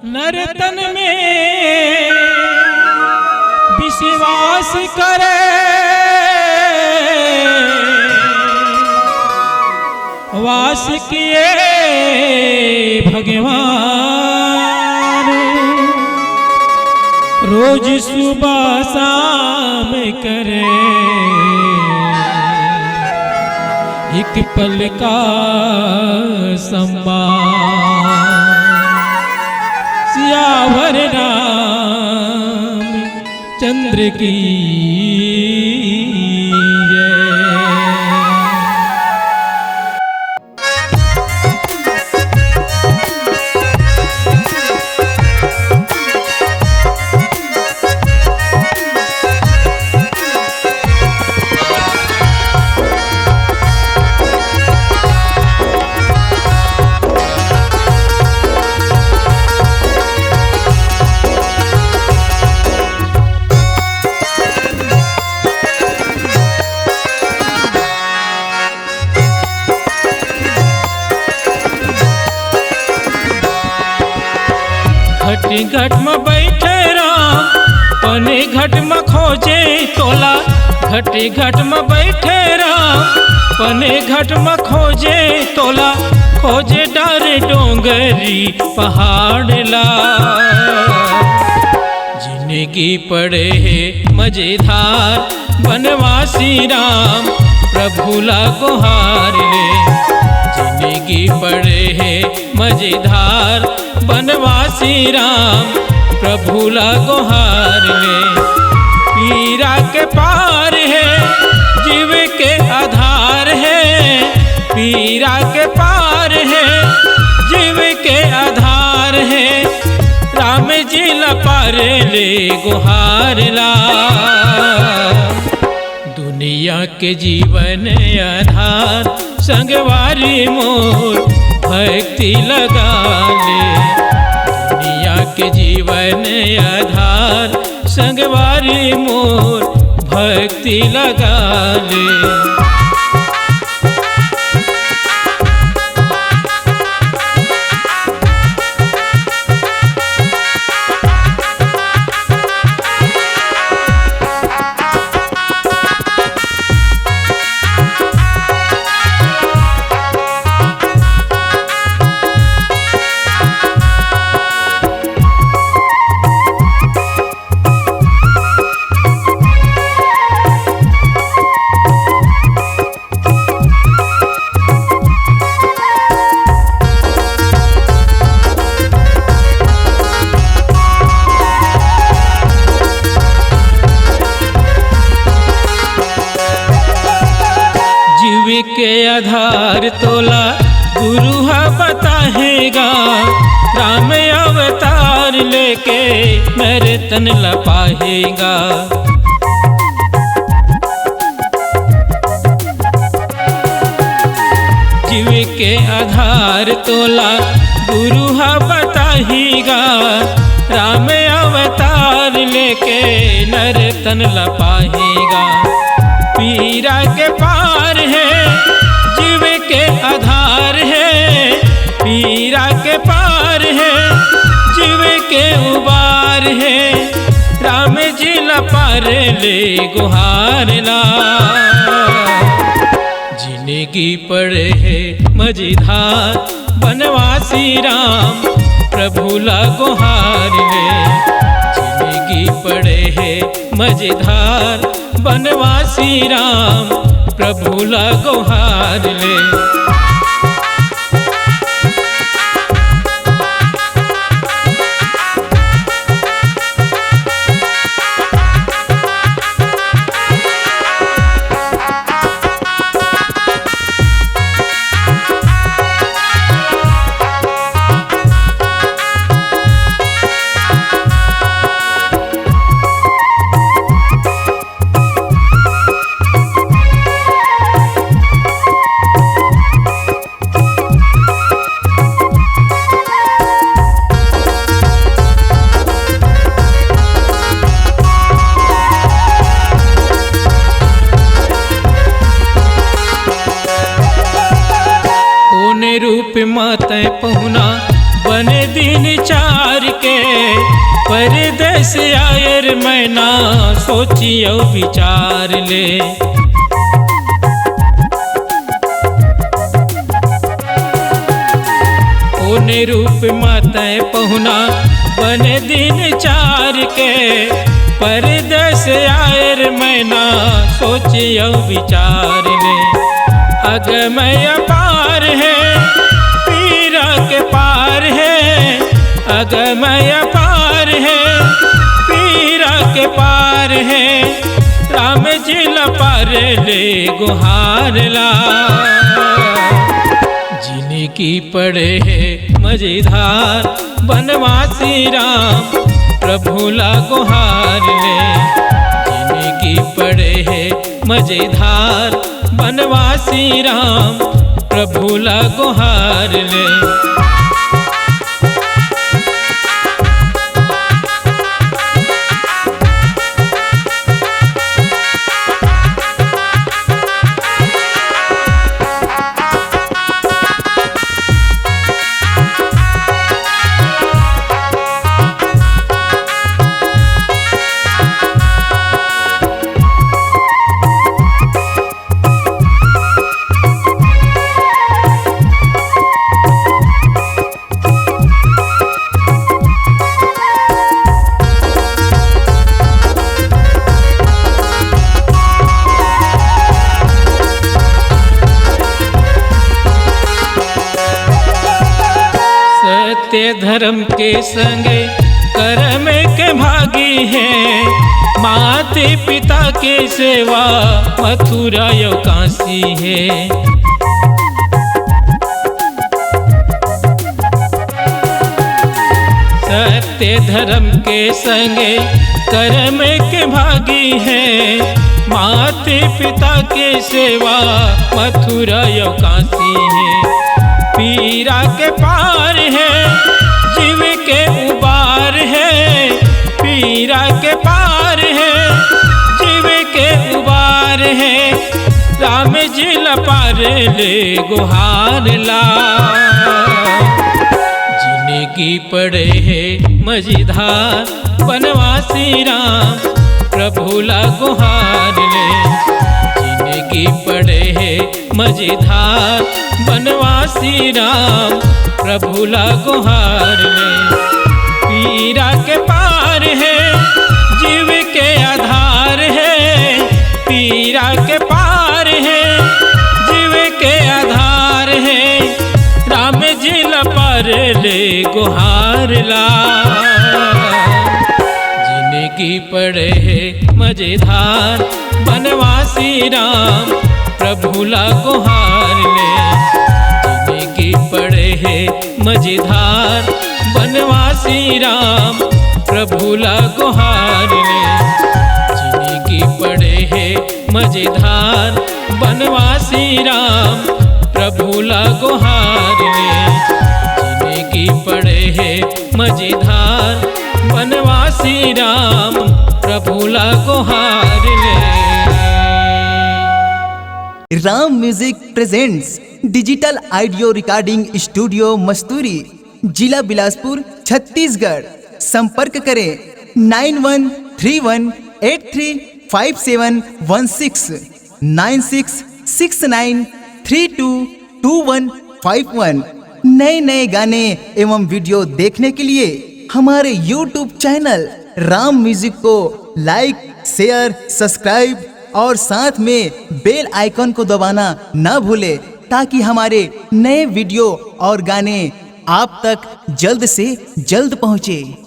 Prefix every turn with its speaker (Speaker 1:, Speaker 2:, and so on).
Speaker 1: नर्तन में विश्वास करे, वास किए भगवान। रोज सुबह शाम करे एक पल का सम्मान। सियावर राम चंद्र की घट में बैठे राम पने घट में खोजे तोला। घट में बैठे राम पने घट में खोजे तोला। खोजे डारे डोंगरी पहाड़ ला। जिंदगी पड़े है मजेदार बनवासी राम प्रभु ला गुहार ले। जिंदगी पड़े है मजेदार बनवासी राम प्रभु ला गुहार ले। पीरा के पार है जीव के आधार है। पीरा के पार है जीव के आधार है। राम जी ला पार ले गुहार ला। दुनिया के जीवन आधार संगवारी मोर भक्ति लगा ले। दुनिया के जीवन आधार संगवारी मोर भक्ति लगा ले। के आधार तोला गुरु बताएगा। राम अवतार लेके मेरे तन लपाएगा। जीव के आधार तोला गुरु बताएगा। राम अवतार लेके नर तन लपाएगा। पीरा के पार है जीव के आधार है। पीरा के पार है जीव के उबार है। राम जी ला पार ले गुहार ला। जिंदगी पड़े है मजेदार बनवासी राम प्रभु ला गुहार ले। जिंदगी पड़े है मजेदार बनवासी राम प्रभु ला गुहार ले। रूप माते पहुना बने दिन चार परदेस आयर मैना सोचियो विचार ले। ओने रूप मातै पहुना बने दिन चार के, परदेस आयर मैना सोचियो विचार ले। अगमय पार है पीरा के पार है, अगमय पार है पीरा के पार है, राम जी लपार ले गुहार ला। जिनकी पड़े है मझधार बनवासी राम प्रभु ला गुहार ले। जिनकी पड़े है मझधार बनवासी राम प्रभु ला गुहार ले। सत्य धर्म के संगे कर्म के भागी है, माते पिता के सेवा मथुरा यो काशी है। सत्य धर्म के संगे कर्म के भागी है, माते पिता के सेवा मथुरा यो काशी है। पीरा के पार है जीव के उबार है, पीरा के पार है जीव के उबार है, राम जी लपार ले गुहार ला। जिनकी पड़े है मझधार बनवासी राम प्रभु ला गुहार ले। जिनकी पड़े है मझधार बनवासी राम प्रभु ला गुहार ले। पीरा के पार है जीव के आधार है, पीरा के पार है जीव के आधार है, राम जी लपार ले गुहार ला। जिनकी पड़े है मझधार बनवासी राम प्रभु ला गुहार ले। जिनकी पड़े है मझधार बनवासी राम प्रभु ला गुहार ले। जिनकी पड़े है मझधार बनवासी राम प्रभु ला गुहार ले। जिनकी पड़े है मझधार बनवासी राम प्रभु ला गुहार ले।
Speaker 2: Ram music presents digital audio recording studio Masturi, जिला बिलासपुर, छत्तीसगढ़। संपर्क करें 9131835716 9669322151। नए नए गाने एवं वीडियो देखने के लिए हमारे YouTube चैनल राम म्यूजिक को लाइक, शेयर, सब्सक्राइब और साथ में बेल आइकन को दबाना ना भूले, ताकि हमारे नए वीडियो और गाने आप तक जल्द से जल्द पहुँचे।